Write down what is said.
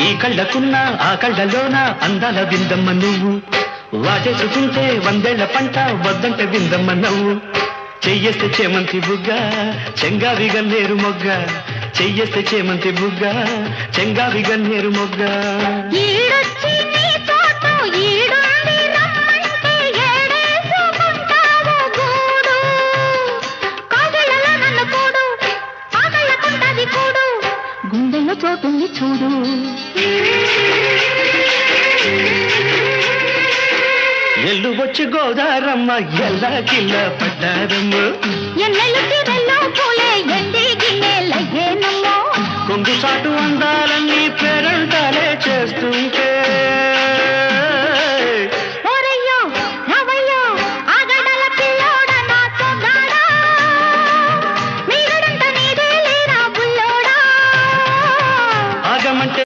ఈ కళ్ళకున్న ఆ కళ్ళలోన అందాల విందమ్మ నువ్వు వాటేసుకుంటే వందేళ్ల పంట వద్దంటే విందమ్మ నవ్వు చెయ్యేస్తే చేమంతి బుగ్గ చెంగావి గన్నేరు మొగ్గ చెయ్యేస్తే చేమంతి బుగ్గ చెంగావి గన్నేరు మొగ్గ గుండెల్లో చోటుంది చూడు ఎల్లు వచ్చి గోదారమ్మ ఎల్లా కిల్ల పడ్డారమ్మ ఎన్నెల్లు తీరల్లో పూలే ఎండి గిన్నెలయ్యేనమ్మో కొంగు సాటు అందాల